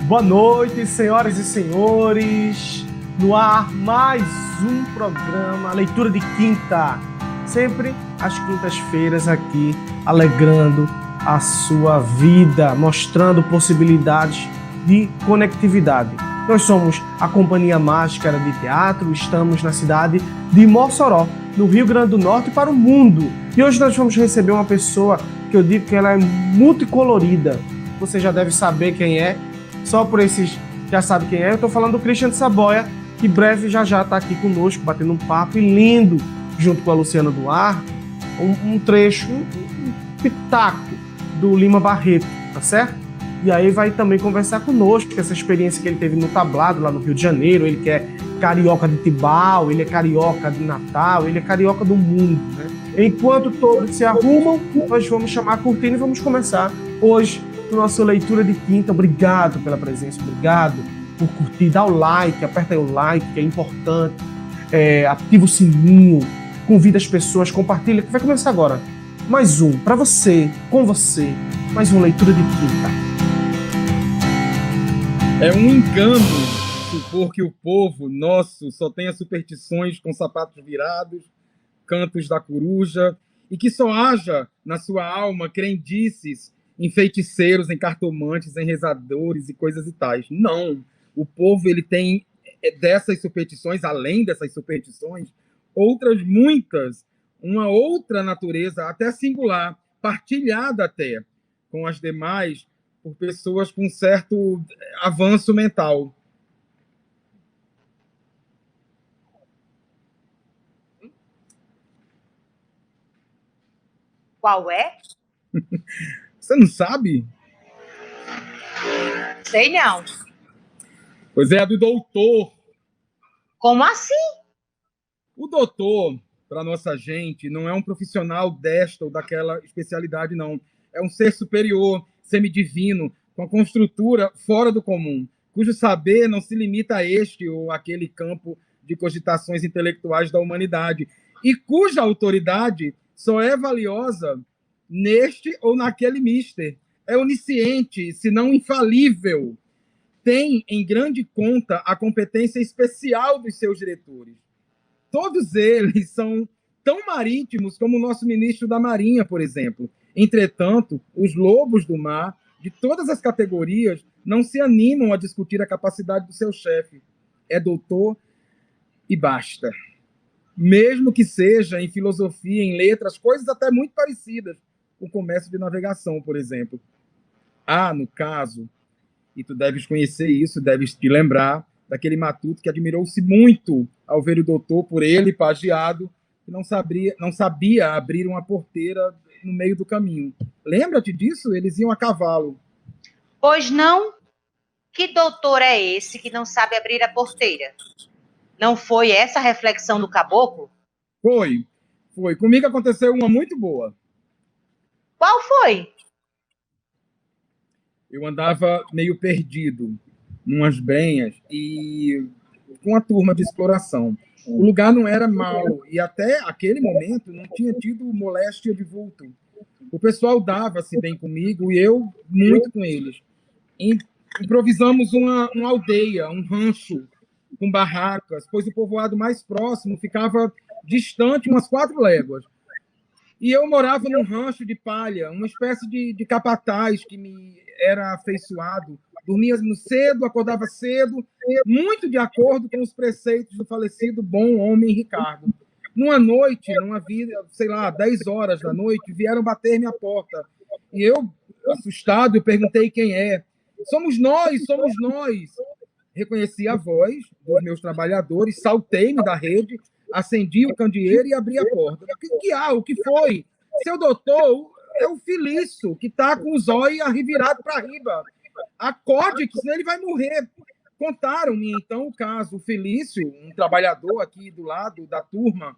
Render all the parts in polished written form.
Boa noite, senhoras e senhores. No ar, mais um programa, Leitura de Quinta. Sempre às quintas-feiras aqui, alegrando a sua vida, mostrando possibilidades de conectividade. Nós somos a Companhia Máscara de Teatro, estamos na cidade de Mossoró, no Rio Grande do Norte, para o mundo. E hoje nós vamos receber uma pessoa que eu digo que ela é multicolorida. Você já deve saber quem é. Só por esses já sabe quem é. Eu estou falando do Christian de Saboia, que breve já está aqui conosco, batendo um papo, e lindo, junto com a Luciana Duarte, um trecho, um pitaco do Lima Barreto, tá certo? E aí vai também conversar conosco, essa experiência que ele teve no tablado lá no Rio de Janeiro. Ele que é carioca de Tibau, ele é carioca de Natal, ele é carioca do mundo, né? Enquanto todos se arrumam, nós vamos chamar a cortina e vamos começar hoje nossa leitura de quinta. Obrigado pela presença, obrigado por curtir, dá o like, aperta aí o like, que é importante, ativa o sininho, convida as pessoas, compartilha, que vai começar agora. Mais um, para você, com você, mais uma leitura de quinta. É um engano supor que o povo nosso só tenha superstições com sapatos virados, cantos da coruja, e que só haja na sua alma crendices em feiticeiros, em cartomantes, em rezadores e coisas e tais. Não. O povo ele tem dessas superstições, além dessas superstições, outras muitas, uma outra natureza, até singular, partilhada até com as demais por pessoas com certo avanço mental. Qual é? Você não sabe? Sei não. Pois é, a do doutor. Como assim? O doutor, para nossa gente, não é um profissional desta ou daquela especialidade, não. É um ser superior, semidivino, com a construtura fora do comum, cujo saber não se limita a este ou aquele campo de cogitações intelectuais da humanidade, e cuja autoridade só é valiosa neste ou naquele mister. É onisciente, se não infalível. Tem em grande conta a competência especial dos seus diretores. Todos eles são tão marítimos como o nosso ministro da Marinha, por exemplo. Entretanto, os lobos do mar, de todas as categorias, não se animam a discutir a capacidade do seu chefe. É doutor e basta. Mesmo que seja em filosofia, em letras, coisas até muito parecidas, o comércio de navegação, por exemplo. Há, no caso, e tu deves conhecer isso, deves te lembrar daquele matuto que admirou-se muito ao ver o doutor por ele pagiado, e não sabia abrir uma porteira no meio do caminho. Lembra-te disso? Eles iam a cavalo. Pois não? Que doutor é esse que não sabe abrir a porteira? Não foi essa a reflexão do caboclo? Foi. Comigo aconteceu uma muito boa. Qual foi? Eu andava meio perdido, numas brenhas, e com uma turma de exploração. O lugar não era mau, e até aquele momento não tinha tido moléstia de vulto. O pessoal dava-se bem comigo e eu muito com eles. Improvisamos uma aldeia, um rancho com barracas, pois o povoado mais próximo ficava distante umas 4 léguas. E eu morava num rancho de palha, uma espécie de capataz que me era afeiçoado. Dormia cedo, acordava cedo, muito de acordo com os preceitos do falecido bom homem Ricardo. Numa noite, sei lá, 10 horas da noite, vieram bater-me à porta. E eu, assustado, eu perguntei quem é. Somos nós, somos nós. Reconheci a voz dos meus trabalhadores, saltei-me da rede, acendi o candeeiro e abri a porta. O que há? O que foi? Seu doutor, é o Felício, que está com os olhos revirados para riba. Acorde, que senão ele vai morrer. Contaram-me, então, o caso. O Felício, um trabalhador aqui do lado da turma,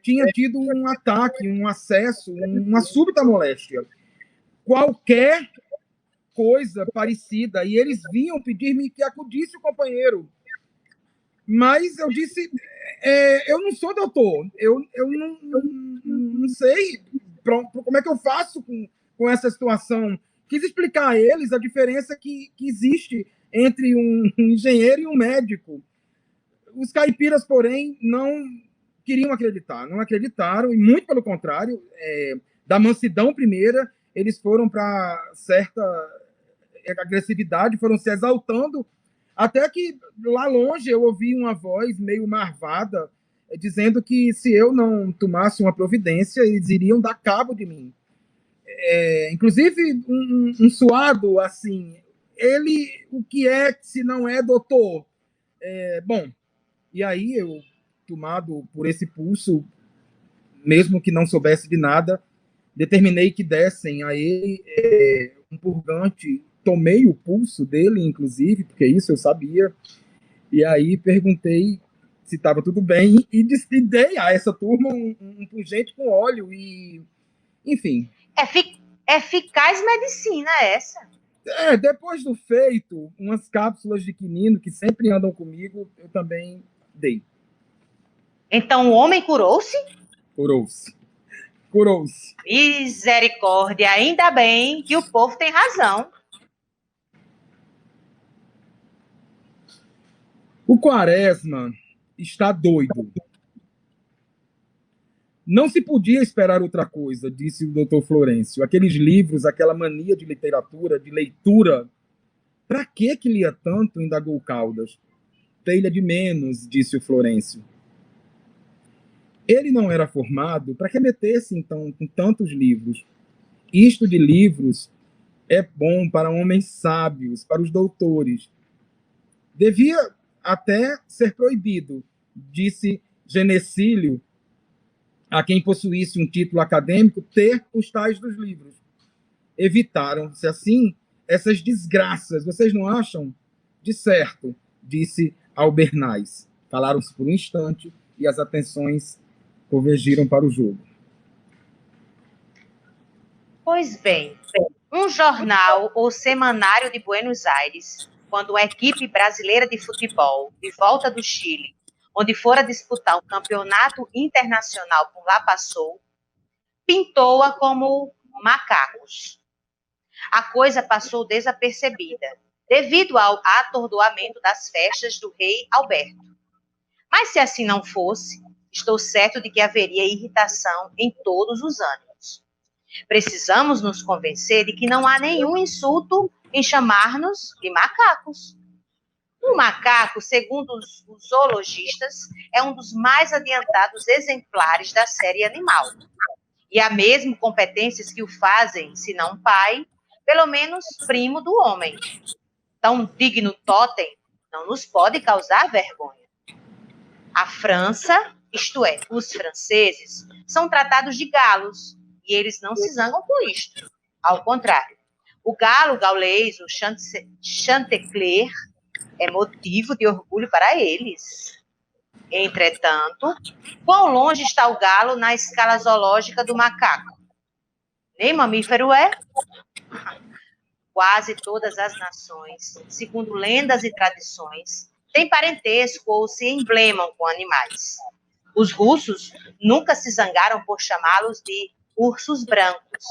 tinha tido um ataque, um acesso, uma súbita moléstia. Qualquer coisa parecida, e eles vinham pedir-me que acudisse o companheiro. Mas eu disse, Eu não sou doutor, eu não sei como é que eu faço com essa situação. Quis explicar a eles a diferença que existe entre um engenheiro e um médico. Os caipiras, porém, não queriam acreditar, não acreditaram, e muito pelo contrário, da mansidão primeira, eles foram para certa agressividade, foram se exaltando, até que lá longe eu ouvi uma voz meio marvada dizendo que se eu não tomasse uma providência, eles iriam dar cabo de mim. Inclusive, um suado assim, ele, o que é se não é doutor? Bom, e aí eu, tomado por esse pulso, mesmo que não soubesse de nada, determinei que dessem a ele um purgante. Tomei o pulso dele, inclusive, porque isso eu sabia, e aí perguntei se estava tudo bem e dei a essa turma um pungente com óleo e, enfim. Eficaz medicina essa. Depois do feito, umas cápsulas de quinino que sempre andam comigo, eu também dei. Então o homem curou-se? Curou-se. Misericórdia, ainda bem que o povo tem razão. O Quaresma está doido. Não se podia esperar outra coisa, disse o doutor Florencio. Aqueles livros, aquela mania de literatura, de leitura. Para que lia tanto, indagou Caldas. Telha de menos, disse o Florencio. Ele não era formado, para que metesse, então, com tantos livros? Isto de livros é bom para homens sábios, para os doutores. Devia até ser proibido, disse Genecílio, a quem possuísse um título acadêmico, ter os tais dos livros. Evitaram-se, assim, essas desgraças. Vocês não acham? De certo, disse Albernaz. Calaram-se por um instante e as atenções convergiram para o jogo. Pois bem, um jornal ou semanário de Buenos Aires, quando uma equipe brasileira de futebol, de volta do Chile, onde fora disputar um campeonato internacional por lá passou, pintou-a como macacos. A coisa passou desapercebida, devido ao atordoamento das festas do rei Alberto. Mas se assim não fosse, estou certo de que haveria irritação em todos os ânimos. Precisamos nos convencer de que não há nenhum insulto em chamar-nos de macacos. O macaco, segundo os zoologistas, é um dos mais adiantados exemplares da série animal. E há mesmo competências que o fazem, se não pai, pelo menos primo do homem. Tão digno totem não nos pode causar vergonha. A França, isto é, os franceses, são tratados de galos, e eles não se zangam com isto. Ao contrário, o galo gaulês, o Chantecler, é motivo de orgulho para eles. Entretanto, quão longe está o galo na escala zoológica do macaco? Nem mamífero é? Quase todas as nações, segundo lendas e tradições, têm parentesco ou se emblemam com animais. Os russos nunca se zangaram por chamá-los de ursos brancos.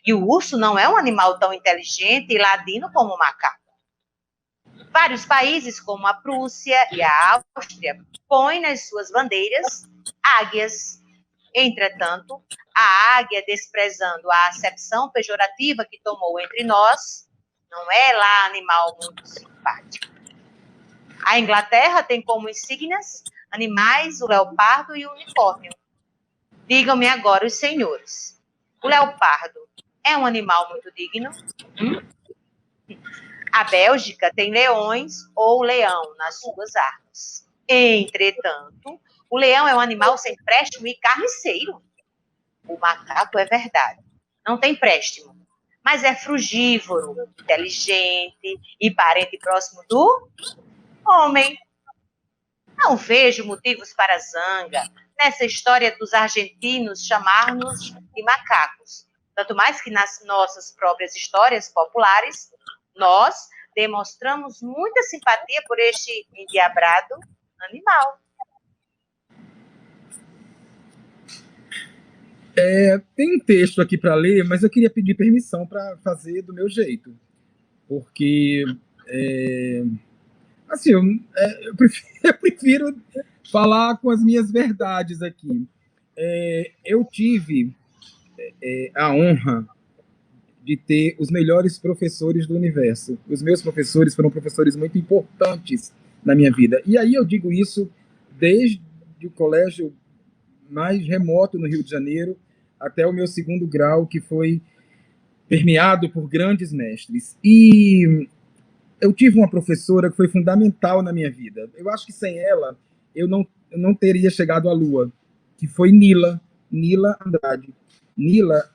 E o urso não é um animal tão inteligente e ladino como o macaco. Vários países, como a Prússia e a Áustria, põem nas suas bandeiras águias. Entretanto, a águia, desprezando a acepção pejorativa que tomou entre nós, não é lá animal muito simpático. A Inglaterra tem como insígnias animais o leopardo e o unicórnio. Digam-me agora os senhores, o leopardo é um animal muito digno? A Bélgica tem leões ou leão nas suas armas. Entretanto, o leão é um animal sem préstimo e carniceiro. O macaco é verdade, não tem préstimo, mas é frugívoro, inteligente e parente próximo do homem. Não vejo motivos para zanga nessa história dos argentinos chamar-nos de macacos. Tanto mais que nas nossas próprias histórias populares, nós demonstramos muita simpatia por este endiabrado animal. Tem um texto aqui para ler, mas eu queria pedir permissão para fazer do meu jeito, porque assim, eu prefiro falar com as minhas verdades aqui. Eu tive a honra de ter os melhores professores do universo. Os meus professores foram professores muito importantes na minha vida. E aí eu digo isso desde o colégio mais remoto no Rio de Janeiro até o meu segundo grau, que foi permeado por grandes mestres. E eu tive uma professora que foi fundamental na minha vida. Eu acho que sem ela eu não teria chegado à Lua, que foi Nila Andrade. Nila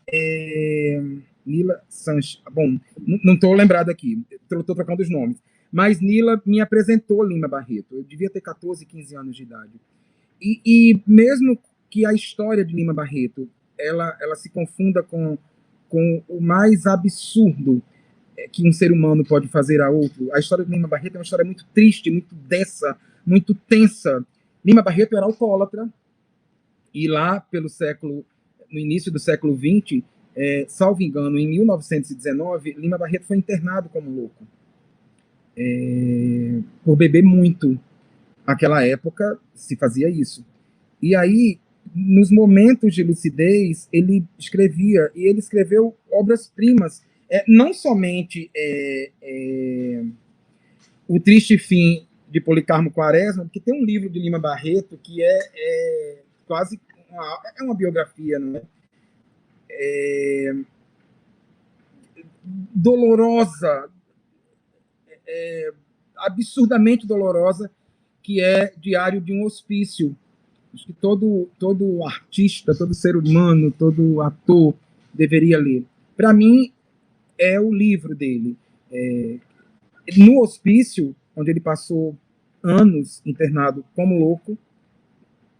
Sanches. Bom, não estou lembrado aqui, estou trocando os nomes. Mas Nila me apresentou Lima Barreto. Eu devia ter 14, 15 anos de idade. E mesmo que a história de Lima Barreto ela se confunda com o mais absurdo que um ser humano pode fazer a outro, a história de Lima Barreto é uma história muito triste, muito densa, muito tensa. Lima Barreto era alcoólatra, e lá no início do século XX, salvo engano, em 1919, Lima Barreto foi internado como louco, por beber muito. Naquela época se fazia isso. E aí, nos momentos de lucidez, ele escrevia, e ele escreveu obras-primas, não somente O Triste Fim de Policarpo Quaresma, porque tem um livro de Lima Barreto que quase uma biografia, não é? Dolorosa, absurdamente dolorosa, que é Diário de um Hospício. Acho que todo artista, todo ser humano, todo ator deveria ler. Para mim, é o livro dele. No hospício, onde ele passou anos internado como louco,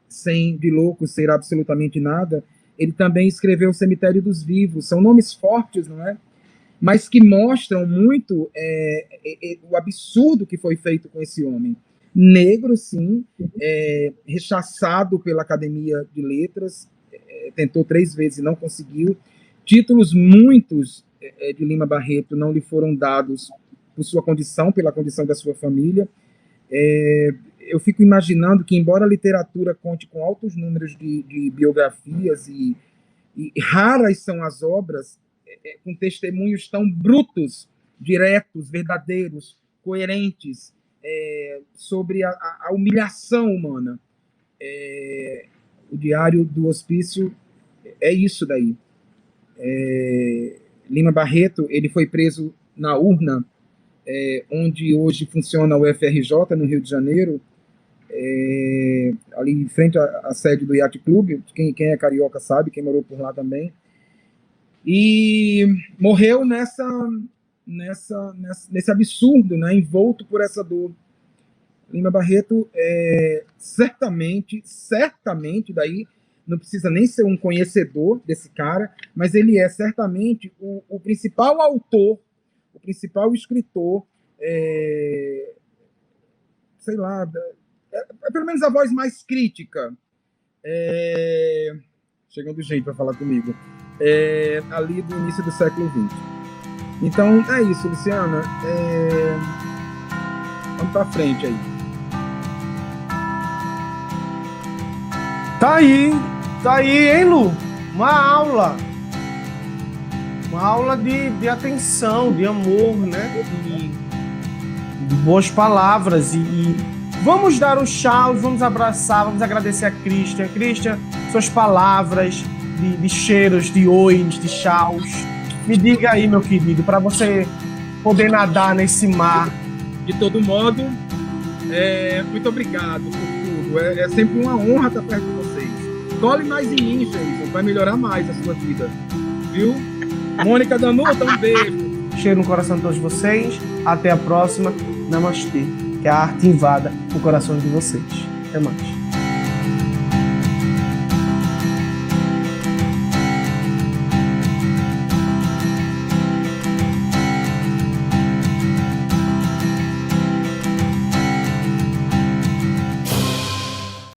sem de louco ser absolutamente nada, ele também escreveu O Cemitério dos Vivos. São nomes fortes, não é? Mas que mostram muito o absurdo que foi feito com esse homem. Negro, sim, rechaçado pela Academia de Letras, tentou 3 vezes e não conseguiu. Títulos muitos de Lima Barreto não lhe foram dados por sua condição, pela condição da sua família. Eu fico imaginando que, embora a literatura conte com altos números de biografias e raras são as obras com testemunhos tão brutos, diretos, verdadeiros, coerentes, sobre a humilhação humana. O Diário do Hospício é isso daí. Lima Barreto, ele foi preso na urna, onde hoje funciona o UFRJ, no Rio de Janeiro, ali em frente à sede do Yacht Club. Quem é carioca sabe, quem morou por lá também. E morreu nesse absurdo, né, envolto por essa dor. Lima Barreto certamente, daí não precisa nem ser um conhecedor desse cara, mas ele é certamente o principal autor, o principal escritor, sei lá, pelo menos a voz mais crítica, chegando gente para falar comigo, ali do início do século XX. Então, é isso, Luciana. Vamos para frente aí. Tá aí, hein, Lu? Uma aula de atenção, de amor, né? De boas palavras. E vamos dar um tchau, vamos abraçar, vamos agradecer a Christian. Christian, suas palavras de cheiros, de ois, de tchauz. Me diga aí, meu querido, para você poder nadar nesse mar. De todo modo, muito obrigado por tudo. É sempre uma honra estar perto de vocês. Cole mais em mim, Jason, vai melhorar mais a sua vida. Viu? Mônica Danuta, um beijo. Cheiro no coração de todos vocês. Até a próxima. Namastê. Que a arte invada o coração de vocês. Até mais.